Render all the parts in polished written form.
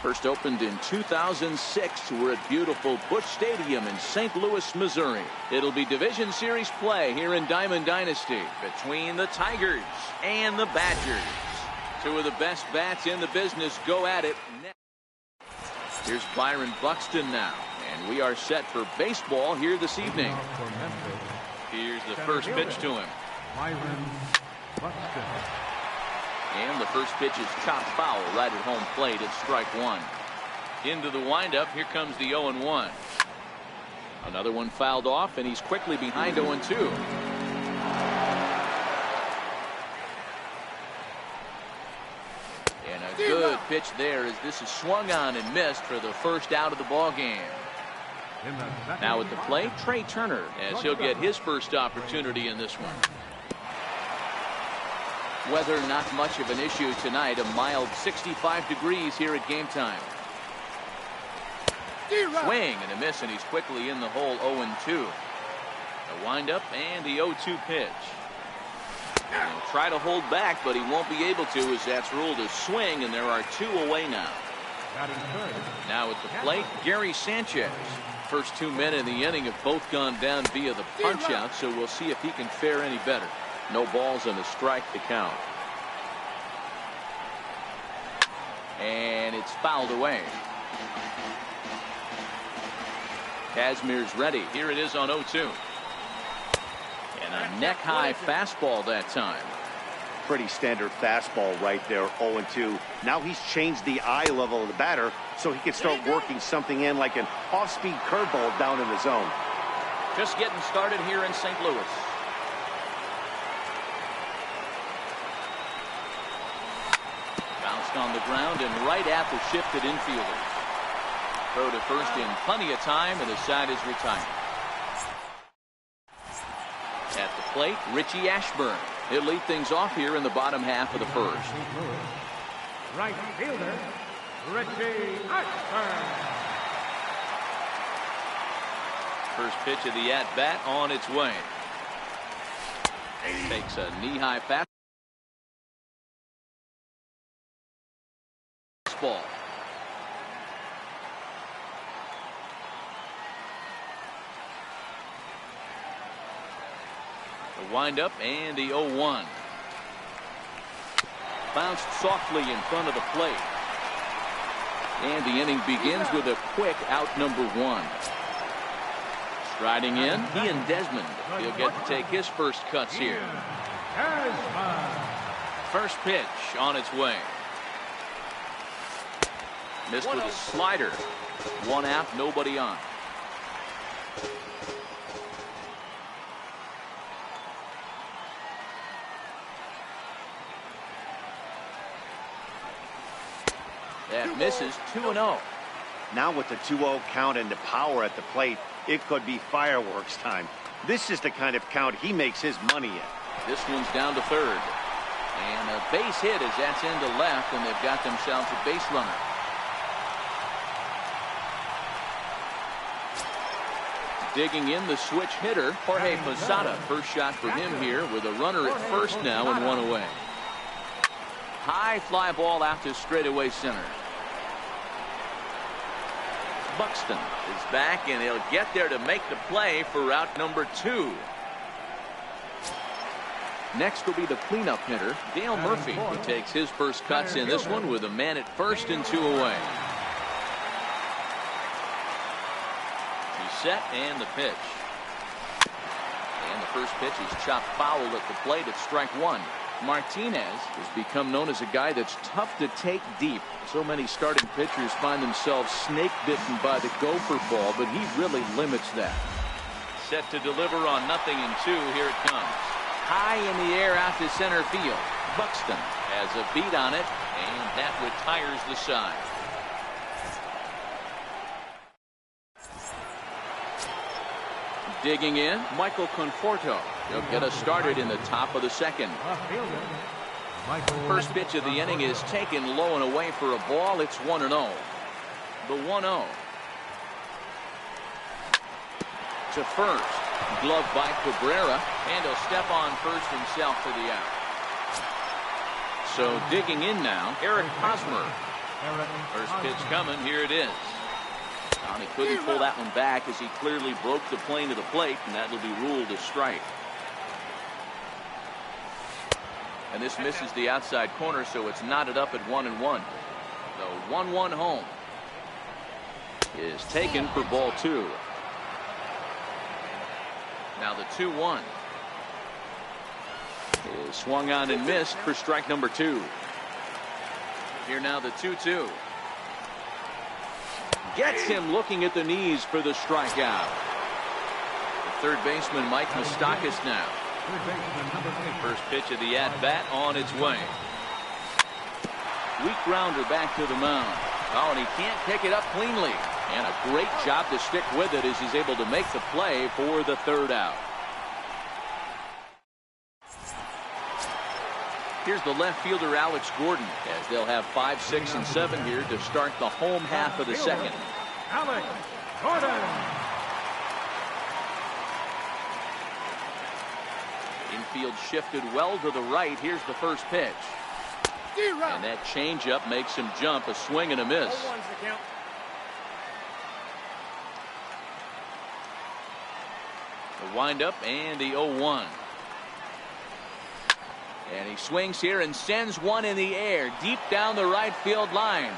First opened in 2006. We're at beautiful Busch Stadium in St. Louis, Missouri. It'll be Division Series play here in Diamond Dynasty between the Tigers and the Badgers. Two of the best bats in the business go at it. Here's Byron Buxton now, and we are set for baseball here this evening. Here's the first pitch to him. Byron Buxton. And the first pitch is chopped foul right at home plate at strike one. Into the windup. Here comes the 0-1. Another one fouled off, and he's quickly behind 0-2. And a good pitch there as this is swung on and missed for the first out of the ball game. Now at the plate, Trey Turner, as he'll get his first opportunity in this one. Weather not much of an issue tonight. A mild 65 degrees here at game time. Swing and a miss, and he's quickly in the hole. 0-2. The windup and the 0-2 pitch. He'll try to hold back, but he won't be able to, as that's ruled a swing, and there are two away now. Now at the plate, Gary Sanchez. First 2 men in the inning have both gone down via the punch out, so we'll see if he can fare any better. No balls and a strike to count. And it's fouled away. Kazmir's ready. Here it is on 0-2. And a neck-high fastball that time. Pretty standard fastball right there, 0-2. Now he's changed the eye level of the batter so he can start working something in like an off-speed curveball down in the zone. Just getting started here in St. Louis. Bounced on the ground and right at the shifted infielders. Throw to first in plenty of time, and the side is retired. At the plate, Richie Ashburn. He'll lead things off here in the bottom half of the first. Right fielder, Richie Ashburn. First pitch of the at-bat on its way. Takes a knee-high fastball. The windup and the 0-1. Bounced softly in front of the plate. And the inning begins with a quick out number one. Striding in, Ian Desmond. He'll get to take his first cuts here. First pitch on its way. Missed with a slider. One out, nobody on. That misses. 2-0. Now with the 2-0 count and the power at the plate, it could be fireworks time. This is the kind of count he makes his money in. This one's down to third. And a base hit as that's into left, and they've got themselves a base runner. Digging in the switch hitter, Jorge Posada. First shot for him here with a runner at first now and one away. High fly ball out to straightaway center. Buxton is back, and he'll get there to make the play for route number 2. Next will be the cleanup hitter, Dale Murphy, who takes his first cuts in this one with a man at first and 2 away. He's set, and the pitch. And the first pitch is chopped foul at the plate at strike one. Martinez has become known as a guy that's tough to take deep. So many starting pitchers find themselves snake bitten by the gopher ball, but he really limits that. Set to deliver on 0-2. Here it comes. High in the air out to center field. Buxton has a beat on it, and that retires the side. Digging in, Michael Conforto. He'll get us started in the top of the second. First pitch of the inning is taken low and away for a ball. It's 1-0. The 1-0. To first. Glove by Cabrera, and he'll step on first himself for the out. So digging in now, Eric Hosmer. First pitch coming. Here it is. He couldn't pull that one back as he clearly broke the plane of the plate, and that will be ruled a strike. And this misses the outside corner, so it's knotted up at 1-1. The 1-1 home is taken for ball 2. Now the 2-1 is swung on and missed for strike number 2. Here now the 2-2. Gets him looking at the knees for the strikeout. The third baseman, Mike Moustakas now. First pitch of the at-bat on its way. Weak grounder back to the mound. Oh, and he can't pick it up cleanly. And a great job to stick with it as he's able to make the play for the third out. Here's the left fielder, Alex Gordon, as they'll have 5, 6, and 7 here to start the home half of the second. Alex Gordon. Infield shifted well to the right. Here's the first pitch. And that changeup makes him jump. A swing and a miss. The windup and the 0-1. And he swings here and sends one in the air deep down the right field line.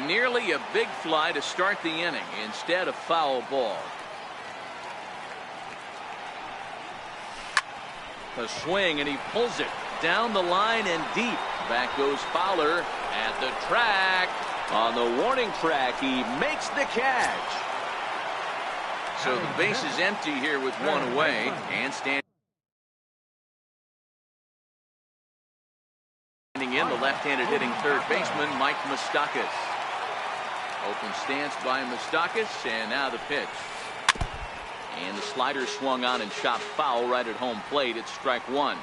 Nearly a big fly to start the inning. Instead, a foul ball. A swing, and he pulls it down the line and deep. Back goes Fowler at the track. On the warning track, he makes the catch. So the base is empty here with one away, and standing in the left-handed hitting third baseman, Mike Moustakas. Open stance by Moustakas, and now the pitch. And the slider swung on and shot foul right at home plate. It's strike 1.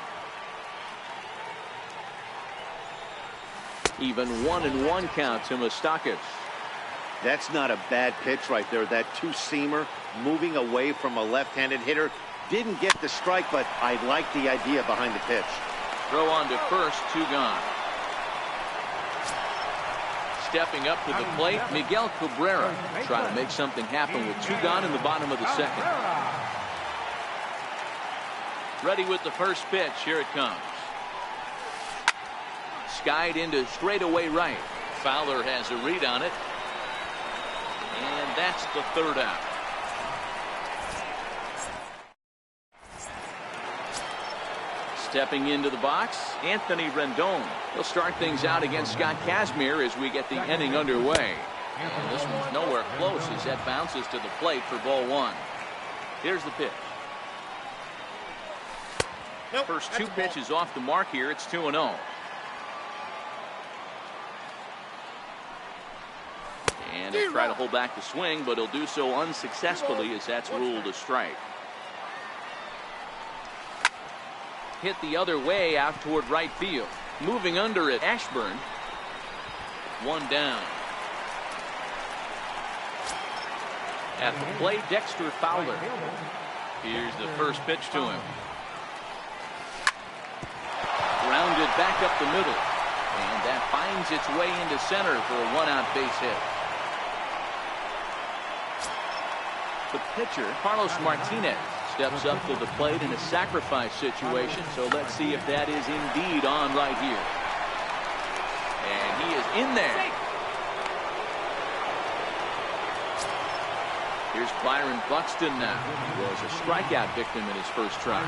Even 1-1 count to Moustakas. That's not a bad pitch right there. That two-seamer moving away from a left-handed hitter. Didn't get the strike, but I like the idea behind the pitch. Throw on to first, 2 gone. Stepping up to the plate, Miguel Cabrera trying to make something happen with 2 gone in the bottom of the second. Ready with the first pitch. Here it comes. Skied into straightaway right. Fowler has a read on it. And that's the third out. Stepping into the box, Anthony Rendon. He'll start things out against Scott Kazmir as we get the inning underway. And this one's nowhere close as that bounces to the plate for ball 1. Here's the pitch. First 2 pitches off the mark here. It's 2-0. And he'll try to hold back the swing, but he'll do so unsuccessfully as that's ruled a strike. Hit the other way out toward right field. Moving under it, Ashburn. 1 down. At the plate, Dexter Fowler. Here's the first pitch to him. Grounded back up the middle. And that finds its way into center for a 1-out base hit. The pitcher, Carlos Martinez, steps up to the plate in a sacrifice situation. So let's see if that is indeed on right here. And he is in there. Here's Byron Buxton now. He was a strikeout victim in his first try.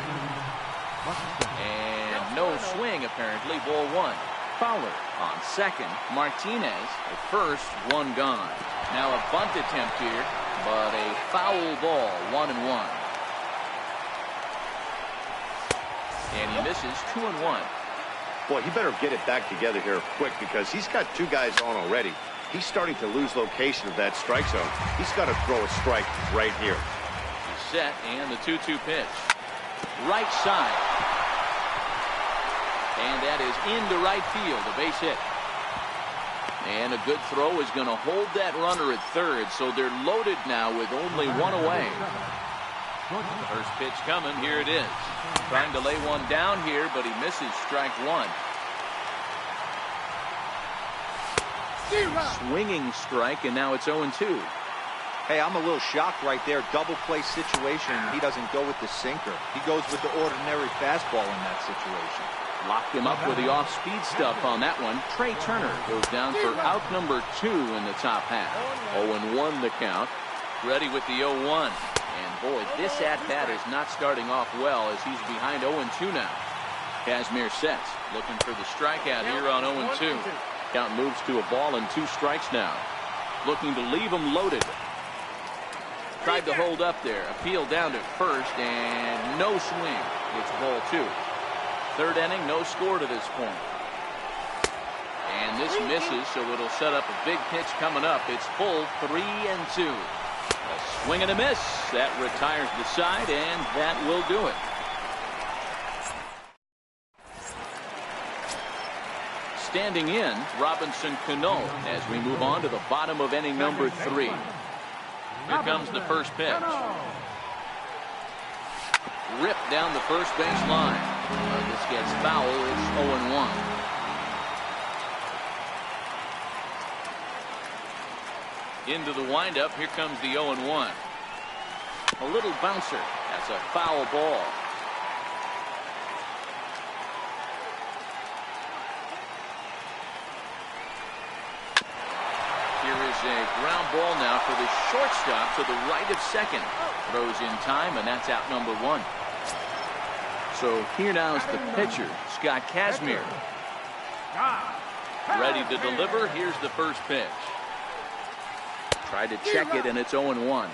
And no swing apparently. Ball 1. Fowler on second. Martinez at first. 1 gone. Now a bunt attempt here, but a foul ball. 1-1. And he misses. 2-1. Boy, he better get it back together here quick because he's got 2 guys on already. He's starting to lose location of that strike zone. He's got to throw a strike right here. He's set, and the 2-2 pitch. Right side. And that is into right field. A base hit. And a good throw is going to hold that runner at third. So they're loaded now with only 1 away. First pitch coming. Here it is. Trying to lay one down here, but he misses strike 1. Swinging strike, and now it's 0-2. Hey, I'm a little shocked right there. Double play situation. He doesn't go with the sinker. He goes with the ordinary fastball in that situation. Locked him up with the off-speed stuff on that one. Trey Turner goes down for out number 2 in the top half. 0-1 the count. Ready with the 0-1. And boy, this at-bat is not starting off well as he's behind 0-2 now. Kazmir sets, looking for the strikeout here on 0-2. Count moves to a ball and 2 strikes now. Looking to leave him loaded. Tried to hold up there. Appeal down to first and no swing. It's ball 2. Third inning, no score to this point. And this misses, so it'll set up a big pitch coming up. It's full 3-2. A swing and a miss. That retires the side, and that will do it. Standing in, Robinson Cano as we move on to the bottom of inning number 3. Here comes the first pitch. Ripped down the first base line. This gets foul. It's 0-1. Into the windup. Here comes the 0-1. A little bouncer. That's a foul ball. A ground ball now for the shortstop to the right of second. Throws in time, and that's out number 1. So here now is the pitcher, Scott Kazmir. Ready to deliver. Here's the first pitch. Tried to check it, and it's 0-1.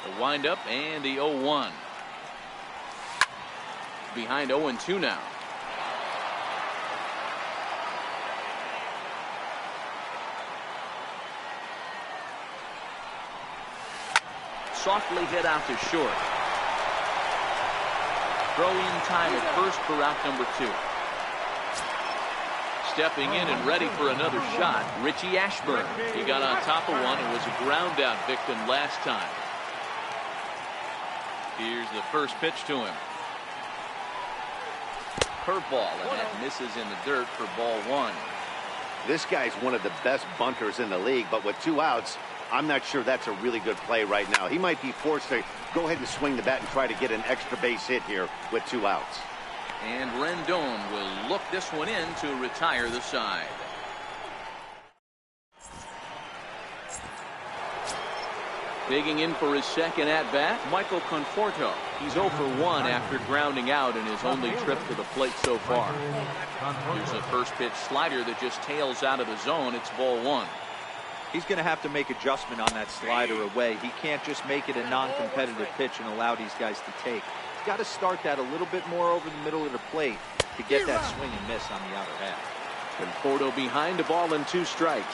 The windup and the 0-1. Behind 0-2 now. Softly hit out to short. Throw in time at first for out number 2. Stepping in and ready for another shot, Richie Ashburn. He got on top of one and was a ground out victim last time. Here's the first pitch to him. Curveball, and that misses in the dirt for ball 1. This guy's one of the best bunters in the league, but with 2 outs, I'm not sure that's a really good play right now. He might be forced to go ahead and swing the bat and try to get an extra base hit here with 2 outs. And Rendon will look this one in to retire the side. Digging in for his second at-bat, Michael Conforto. He's 0 for 1 after grounding out in his only trip to the plate so far. Here's a first pitch slider that just tails out of the zone. It's ball 1. He's going to have to make adjustment on that slider away. He can't just make it a non-competitive pitch and allow these guys to take. He's got to start that a little bit more over the middle of the plate to get that swing and miss on the outer half. Conforto behind, a ball and 2 strikes.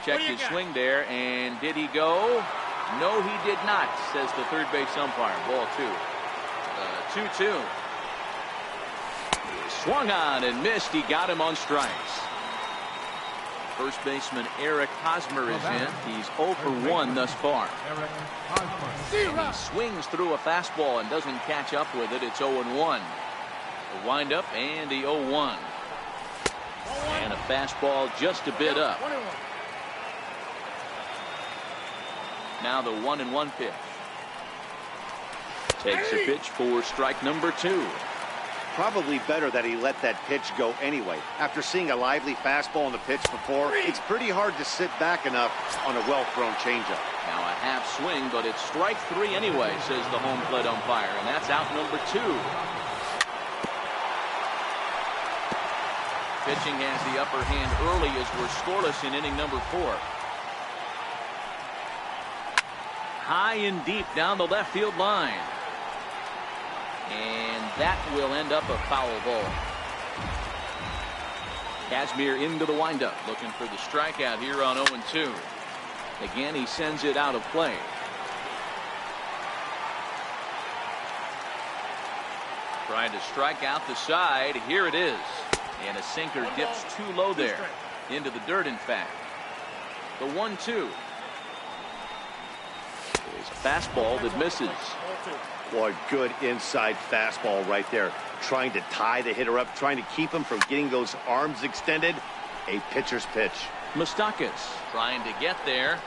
Checked his swing there, and did he go? No, he did not, says the third base umpire. Ball 2. 2-2. Swung on and missed. He got him on strikes. First baseman Eric Hosmer is in. He's 0 for 1 thus far. And he swings through a fastball and doesn't catch up with it. It's 0-1. The windup and the 0-1. And a fastball just a bit up. Now the 1-1 pitch. Takes a pitch for strike number 2. Probably better that he let that pitch go anyway. After seeing a lively fastball in the pitch before, it's pretty hard to sit back enough on a well-thrown changeup. Now a half swing, but it's strike 3 anyway, says the home plate umpire, and that's out number 2. Pitching has the upper hand early as we're scoreless in inning number 4. High and deep down the left field line. And that will end up a foul ball. Kazmir into the windup, looking for the strikeout here on 0-2. Again, he sends it out of play. Trying to strike out the side. Here it is. And a sinker dips too low there. Into the dirt, in fact. The 1-2. It's a fastball that misses. Boy, good inside fastball right there. Trying to tie the hitter up, trying to keep him from getting those arms extended. A pitcher's pitch. Moustakas trying to get there.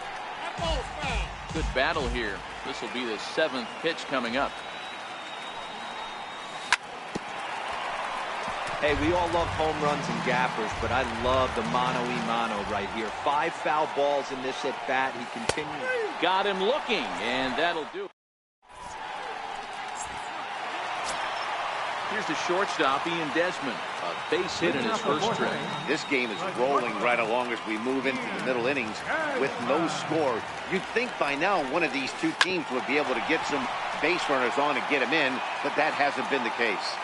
Good battle here. This will be the 7th pitch coming up. Hey, we all love home runs and gappers, but I love the mano-y-mano right here. 5 foul balls in this at bat. He continues. Got him looking, and that'll do it. Here's the shortstop, Ian Desmond. A base hit in his first trip. This game is rolling right along as we move into the middle innings with no score. You'd think by now one of these two teams would be able to get some base runners on and get them in, but that hasn't been the case.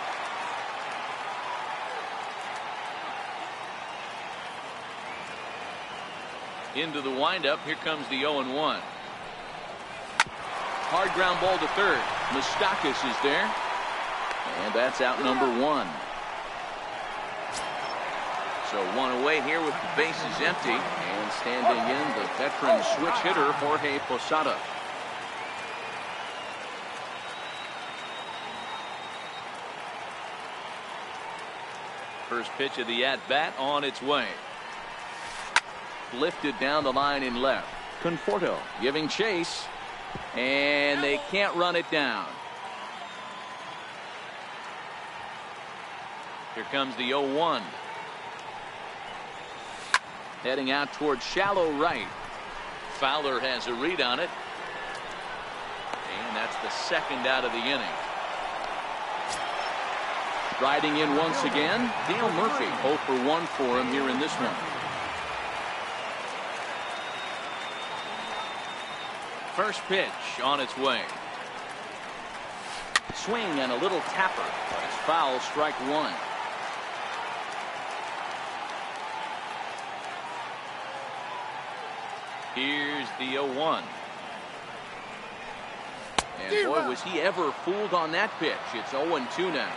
Into the windup. Here comes the 0-1. Hard ground ball to third. Moustakas is there. And that's out number 1. So 1 away here with the bases empty. And standing in, the veteran switch hitter, Jorge Posada. First pitch of the at-bat on its way. Lifted down the line in left. Conforto giving chase. And they can't run it down. Here comes the 0-1. Heading out towards shallow right. Fowler has a read on it. And that's the 2nd out of the inning. Riding in once again, Dale Murphy. 0 for 1 for him here in this one. First pitch on its way. Swing and a little tapper, but it's foul, strike 1. Here's the 0-1. And boy, was he ever fooled on that pitch. It's 0-2 now.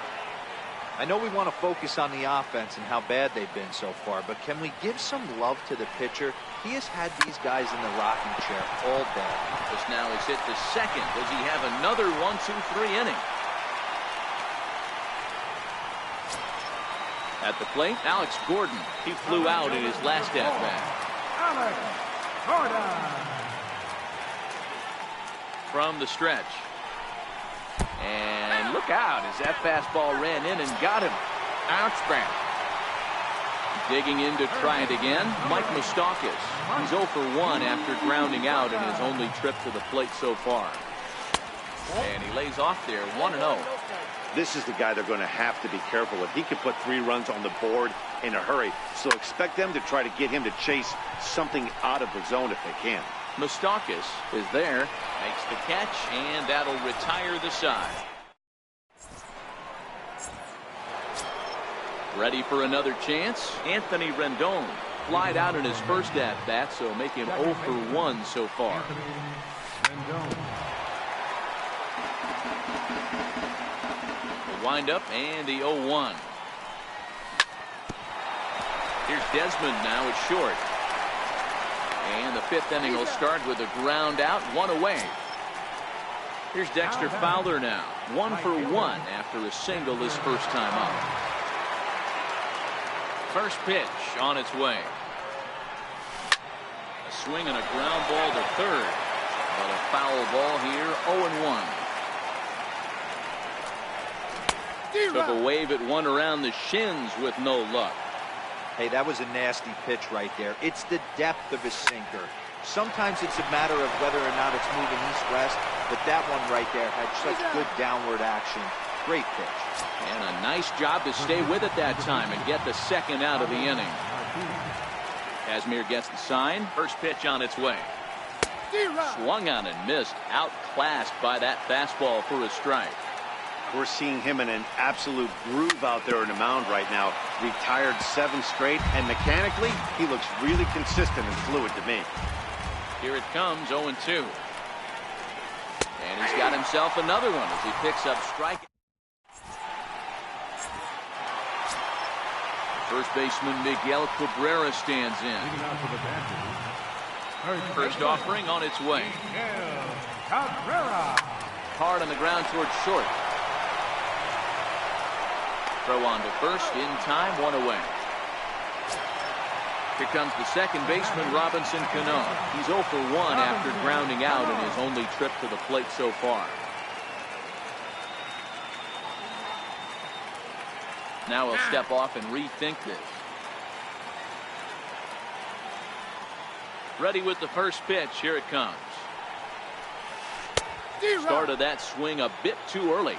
I know we want to focus on the offense and how bad they've been so far, but can we give some love to the pitcher? He has had these guys in the rocking chair all day. Just now he's hit the 2nd. Does he have another 1-2-3 inning? At the plate, Alex Gordon. He flew out in his last at-bat. Alex Gordon. From the stretch. And look out as that fastball ran in and got him. Outback. Digging in to try it again, Mike Moustakas. He's 0 for 1 after grounding out in his only trip to the plate so far. And he lays off there, 1-0. This is the guy they're going to have to be careful with. He could put 3 runs on the board in a hurry, so expect them to try to get him to chase something out of the zone if they can. Moustakas is there, makes the catch, and that'll retire the side. Ready for another chance? Anthony Rendon flied out in his first at-bat, so make him 0 for 1 so far. The windup and the 0-1. Here's Desmond now at short. And the 5th inning will start with a ground out, 1 away. Here's Dexter Fowler now, 1 for 1 after a single his first time up. First pitch on its way. A swing and a ground ball to third. But a foul ball here, 0-1. Took a wave at one around the shins with no luck. Hey, that was a nasty pitch right there. It's the depth of his sinker. Sometimes it's a matter of whether or not it's moving east-west, but that one right there had such good downward action. Great pitch. And a nice job to stay with it that time and get the 2nd out of the inning. Casimir gets the sign. First pitch on its way. Swung on and missed. Outclassed by that fastball for a strike. We're seeing him in an absolute groove out there in the mound right now. Retired 7 straight, and mechanically, he looks really consistent and fluid to me. Here it comes, 0-2. And he's got himself another one as he picks up strike. First baseman Miguel Cabrera stands in. First offering on its way. Cabrera. hard on the ground towards short. Throw on to first in time, 1 away. Here comes the second baseman, Robinson Cano. He's 0 for 1 after grounding out in his only trip to the plate so far. Now he'll step off and rethink this. Ready with the first pitch. Here it comes. Started that swing a bit too early.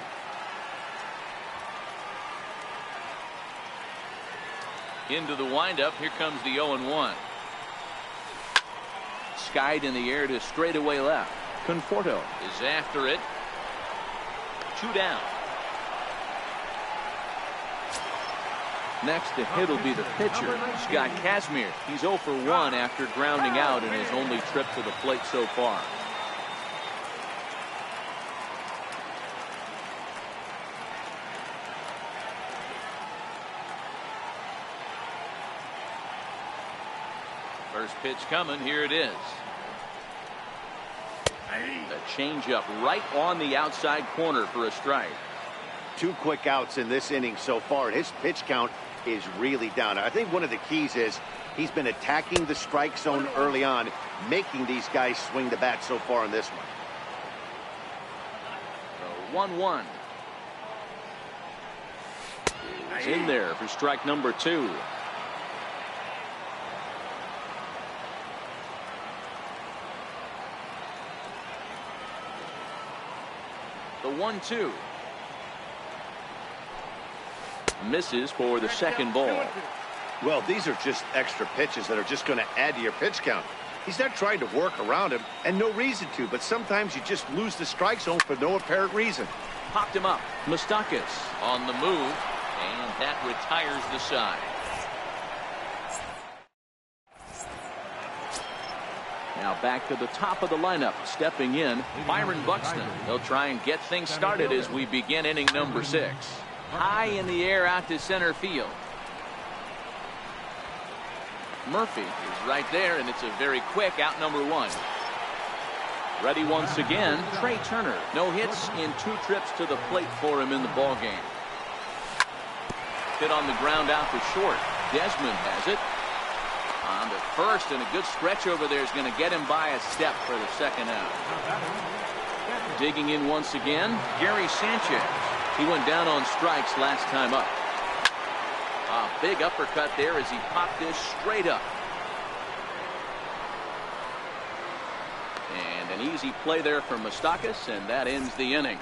Into the windup. Here comes the 0-1. Skied in the air to straightaway left. Conforto is after it. 2 down. Next to hit will be the pitcher, Scott Kazmir. He's 0 for 1 after grounding out in his only trip to the plate so far. First pitch coming. Here it is. A changeup right on the outside corner for a strike. 2 quick outs in this inning so far. His pitch count is really down. I think one of the keys is he's been attacking the strike zone early on, making these guys swing the bat so far in this one. 1-1. Is in there for strike number 2. The 1-2. Misses for the second ball. Well, these are just extra pitches that are just going to add to your pitch count. He's not trying to work around him, and no reason to, but sometimes you just lose the strike zone for no apparent reason. Popped him up. Moustakas on the move, and that retires the side. Now back to the top of the lineup. Stepping in, Byron Buxton. He'll try and get things started as we begin inning number 6. High in the air out to center field. Murphy is right there, and it's a very quick out number 1. Ready once again, Trey Turner. No hits in 2 trips to the plate for him in the ballgame. Hit on the ground out to short. Desmond has it. On to first, and a good stretch over there is going to get him by a step for the second out. Digging in once again, Gary Sanchez. He went down on strikes last time up. A big uppercut there as he popped this straight up. And an easy play there for Moustakas, and that ends the inning.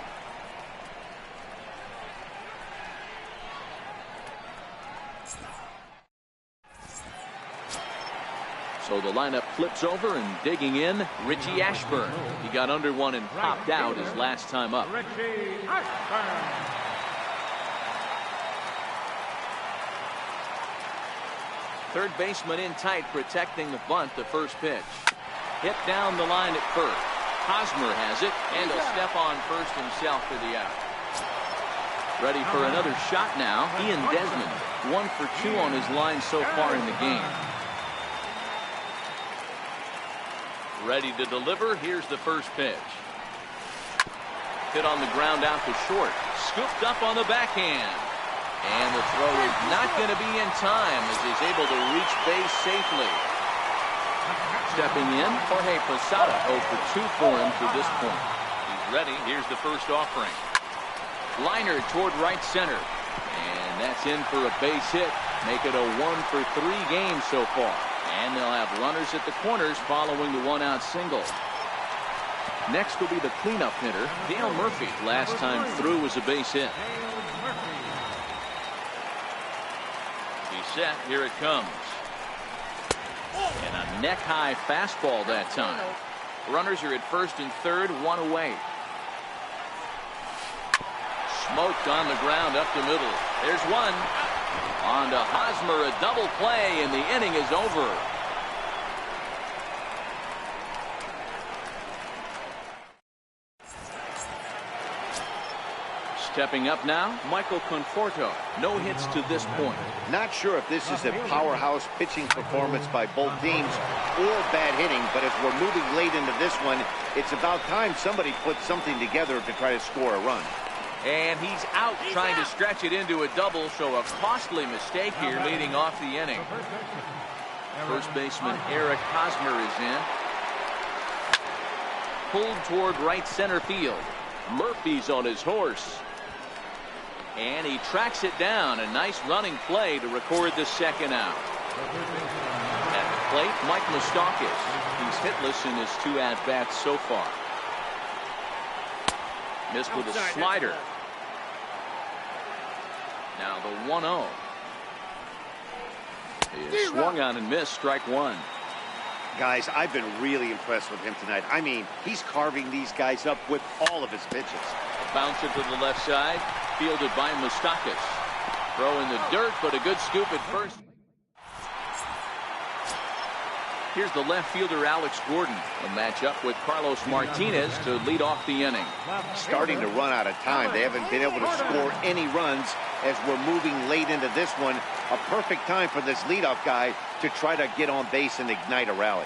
So the lineup flips over, and digging in, Richie Ashburn. He got under one and popped out his last time up. Richie Ashburn. Third baseman in tight, protecting the bunt. The first pitch. Hit down the line at first. Hosmer has it, and he'll step on first himself for the out. Ready for another shot now. Ian Desmond, 1 for 2 on his line so far in the game. Ready to deliver. Here's the first pitch. Hit on the ground out to short. Scooped up on the backhand. And the throw is not going to be in time as he's able to reach base safely. Stepping in, Jorge Posada, 0 for 2 for him to this point. He's ready. Here's the first offering. Liner toward right center. And that's in for a base hit. Make it a 1 for 3 game so far. And they'll have runners at the corners following the 1-out single. Next will be the cleanup hitter, Dale Murphy. Last time through was a base hit. He's set. Here it comes. And a neck-high fastball that time. Runners are at first and third, 1 away. Smoked on the ground up the middle. There's 1. On to Hosmer, a double play, and the inning is over. Stepping up now, Michael Conforto. No hits to this point. Not sure if this is a powerhouse pitching performance by both teams or bad hitting, but as we're moving late into this one, it's about time somebody puts something together to try to score a run. And he's out trying to stretch it into a double, so a costly mistake here leading off the inning. First baseman Eric Hosmer is in. Pulled toward right center field. Murphy's on his horse. And he tracks it down. A nice running play to record the second out. At the plate, Mike Moustakas. He's hitless in his 2 at-bats so far. Missed with a slider. Now the 1-0. He is swung on and missed, strike one. Guys, I've been really impressed with him tonight. I mean, he's carving these guys up with all of his pitches. Bouncer to the left side, fielded by Moustakas. Throw in the dirt, but a good scoop at first. Here's the left fielder, Alex Gordon. A matchup with Carlos Martinez to lead off the inning. Starting to run out of time. They haven't been able to score any runs as we're moving late into this one. A perfect time for this leadoff guy to try to get on base and ignite a rally.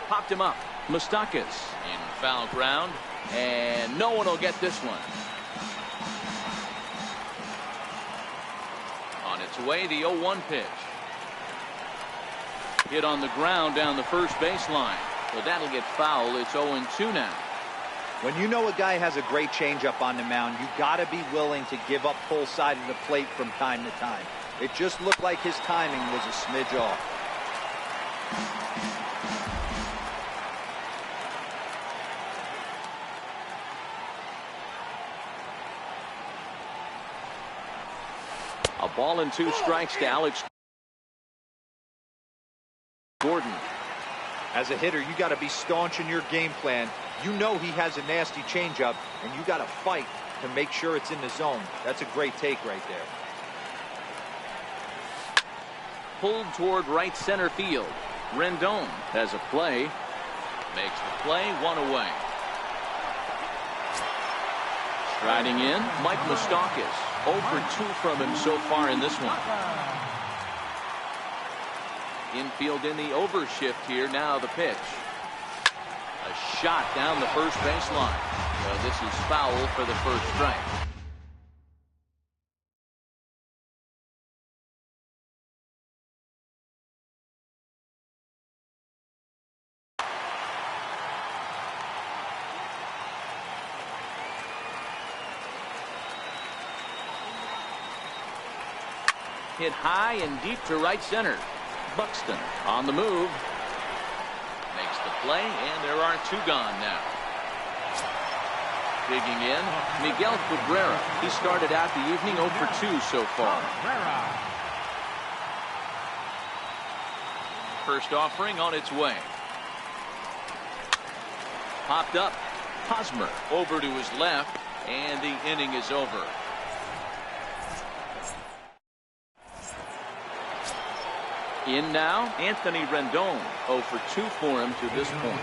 Popped him up. Moustakas in foul ground, and no one will get this one. On its way, the 0-1 pitch. Hit on the ground down the first baseline. Well, that'll get foul. It's 0-2 now. When you know a guy has a great changeup on the mound, you got to be willing to give up full side of the plate from time to time. It just looked like his timing was a smidge off. A ball and 2 strikes to Alex Gordon. As a hitter, you got to be staunch in your game plan. You know he has a nasty changeup, and you got to fight to make sure it's in the zone. That's a great take right there. Pulled toward right center field. Rendon has a play. Makes the play, 1 away. Striding in, Mike Moustakas. 0 for 2 from him so far in this one. Infield in the overshift here. Now the pitch. A shot down the first baseline. Well, this is foul for the first strike. Hit high and deep to right center. Buxton on the move. Makes the play, and there are 2 gone now. Digging in, Miguel Cabrera. He started out the evening 0 for 2 so far. First offering on its way. Popped up. Hosmer over to his left, and the inning is over. In now, Anthony Rendon. 0 for 2 for him to this point.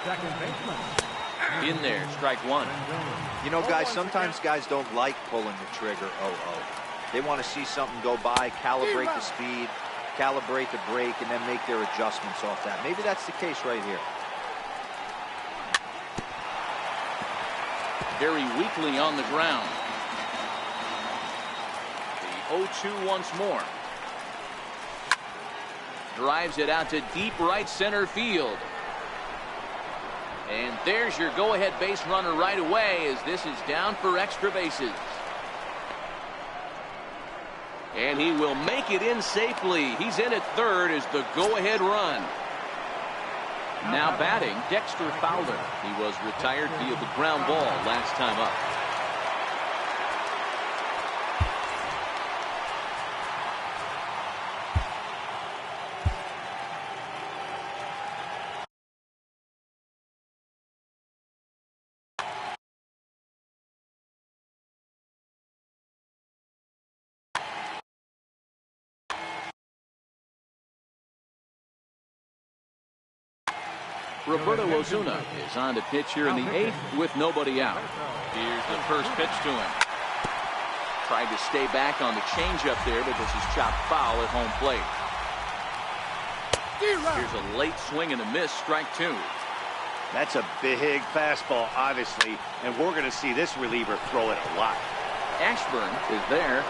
Second baseman. In there, strike one. You know, guys, sometimes guys don't like pulling the trigger 0-0. They want to see something go by, calibrate the speed, calibrate the break, and then make their adjustments off that. Maybe that's the case right here. Very weakly on the ground. The 0-2 once more. Drives it out to deep right center field. And there's your go-ahead base runner right away as this is down for extra bases. And he will make it in safely. He's in at third as the go-ahead run. Now batting, Dexter Fowler. He was retired via the ground ball last time up. Roberto Osuna is on to pitch here in the 8th with nobody out. Here's the first pitch to him. Tried to stay back on the changeup there, but this is chopped foul at home plate. Here's a late swing and a miss, strike 2. That's a big fastball, obviously, and we're going to see this reliever throw it a lot. Ashburn is there.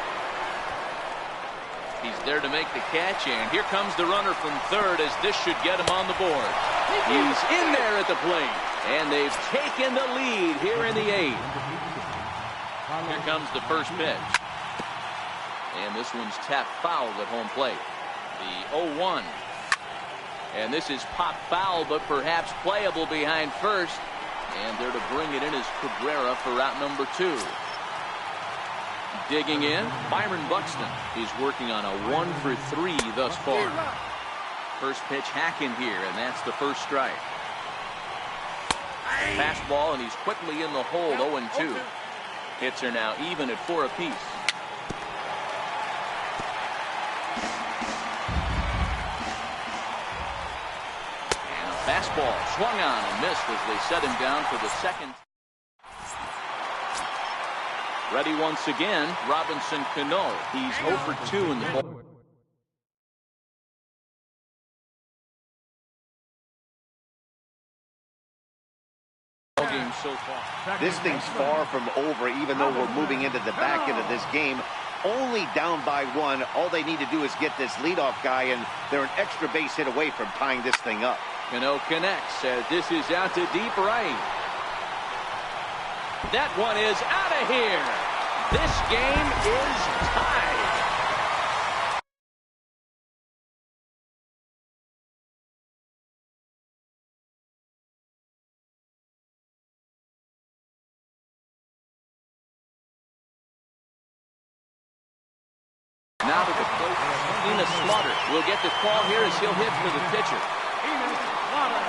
He's there to make the catch, and here comes the runner from third as this should get him on the board. He's in there at the plate, and they've taken the lead here in the 8th. Here comes the first pitch. And this one's tapped foul at home plate. The 0-1. And this is popped foul, but perhaps playable behind first. And there to bring it in is Cabrera for out number 2. Digging in, Byron Buxton. He's working on a 1-for-3 thus far. First pitch hacking here, and that's the first strike. Fastball, and he's quickly in the hold, 0-2. Hits are now even at 4 apiece. And a fastball swung on and missed as they set him down for the second. Ready once again, Robinson Cano. He's 0 for 2 in the ball game so far. This thing's far from over, even though we're moving into the back end of this game. Only down by 1. All they need to do is get this leadoff guy, and they're an extra base hit away from tying this thing up. Cano connects as this is out to deep right. That one is out of here. This game is tied. Now to the plate, Enos Slaughter will get the call here as he'll hit for the pitcher. Enos Slaughter.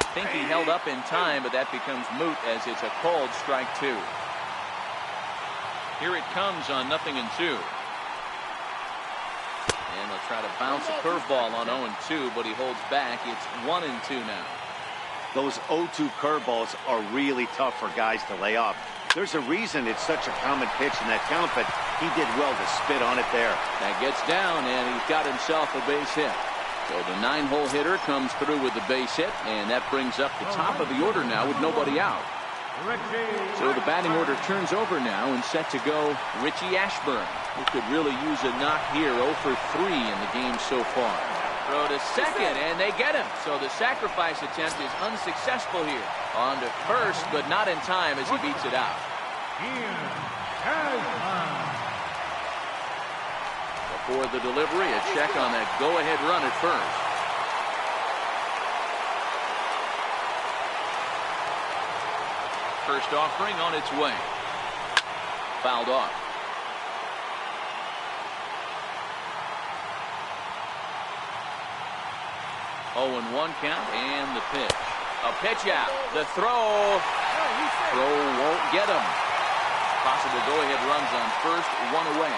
I think he held up in time, but that becomes moot as it's a called strike 2. Here it comes on 0-2. And they'll try to bounce a curveball on 0-2, but he holds back. It's 1-2 now. Those 0-2 curveballs are really tough for guys to lay off. There's a reason it's such a common pitch in that count, but he did well to spit on it there. That gets down, and he's got himself a base hit. So the 9-hole hitter comes through with the base hit, and that brings up the top of the order now with nobody out. So the batting order turns over now and set to go Richie Ashburn, who could really use a knock here. 0 for 3 in the game so far. Throw to second, and they get him. So the sacrifice attempt is unsuccessful here. On to first, but not in time as he beats it out. Before the delivery, a check on that go-ahead run at first. First offering on its way. Fouled off. Oh, and 1 count, and the pitch. A pitch out. The throw. Throw won't get him. Possible go-ahead runs on first, 1 away.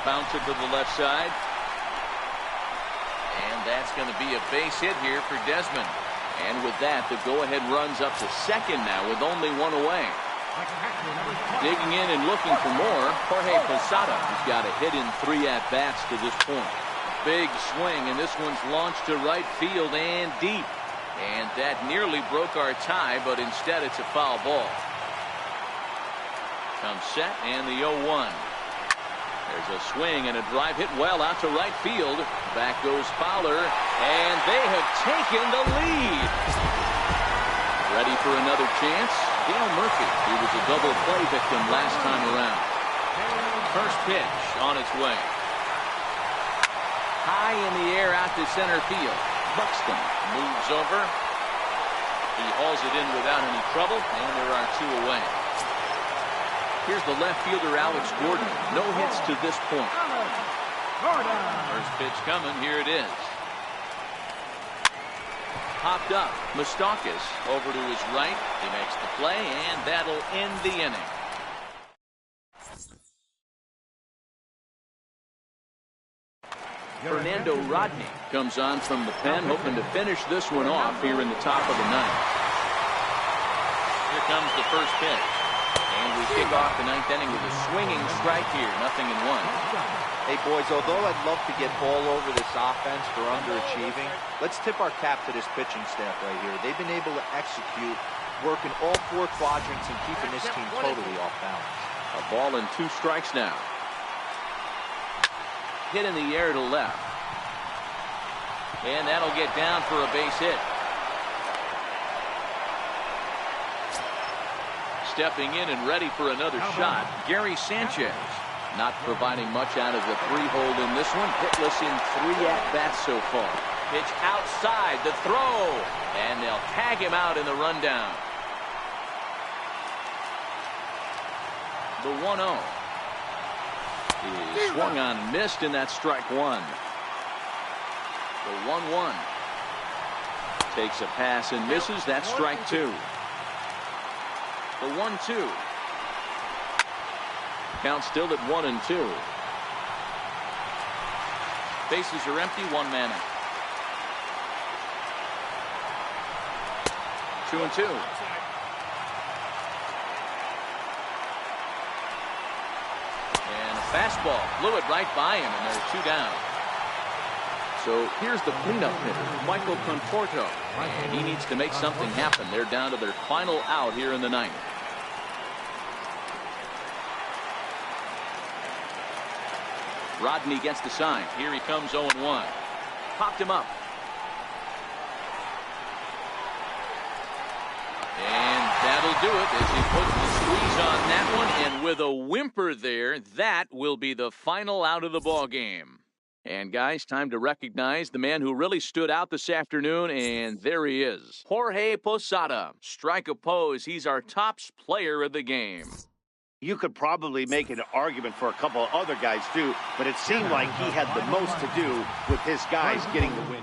Bounce it to the left side. And that's going to be a base hit here for Desmond. And with that, the go-ahead runs up to second now with only 1 away. Digging in and looking for more, Jorge Posada has got a hit in 3 at-bats to this point. Big swing, and this one's launched to right field and deep. And that nearly broke our tie, but instead it's a foul ball. Comes set, and the 0-1. There's a swing and a drive hit well out to right field. Back goes Fowler, and they have taken the lead. Ready for another chance? Dale Murphy, who was a double play victim last time around. First pitch on its way. High in the air out to center field. Buxton moves over. He hauls it in without any trouble, and there are 2 away. Here's the left fielder, Alex Gordon. No hits to this point. First pitch coming. Here it is. Popped up. Mustakis over to his right. He makes the play, and that'll end the inning. Fernando Rodney comes on from the pen, hoping to finish this one off here in the top of the ninth. Here comes the first pitch. And we kick off the ninth inning with a swinging strike here, 0-1. Hey, boys, although I'd love to get all over this offense for underachieving, let's tip our cap to this pitching staff right here. They've been able to execute, working all 4 quadrants and keeping this team totally off balance. A ball and 2 strikes now. Hit in the air to left. And that'll get down for a base hit. Stepping in and ready for another shot, Gary Sanchez. Not providing much out of the 3-hole in this one. Hitless in 3 at-bats so far. Pitch outside, the throw. And they'll tag him out in the rundown. The 1-0. He swung on and missed, and that's strike 1. The 1-1. Takes a pass and misses. That's strike 2. The 1-2. Count still at 1-2. Bases are empty, 1 man out. 2-2. And a fastball blew it right by him, and there's 2 down. So here's the cleanup hitter, Michael Conforto, and he needs to make something happen. They're down to their final out here in the ninth. Rodney gets the sign. Here he comes, 0-1. Popped him up. And that'll do it as he puts the squeeze on that one. And with a whimper there, that will be the final out of the ball game. And guys, time to recognize the man who really stood out this afternoon, and there he is. Jorge Posada. Strike a pose. He's our top player of the game. You could probably make an argument for a couple of other guys too, but it seemed like he had the most to do with his guys getting the win.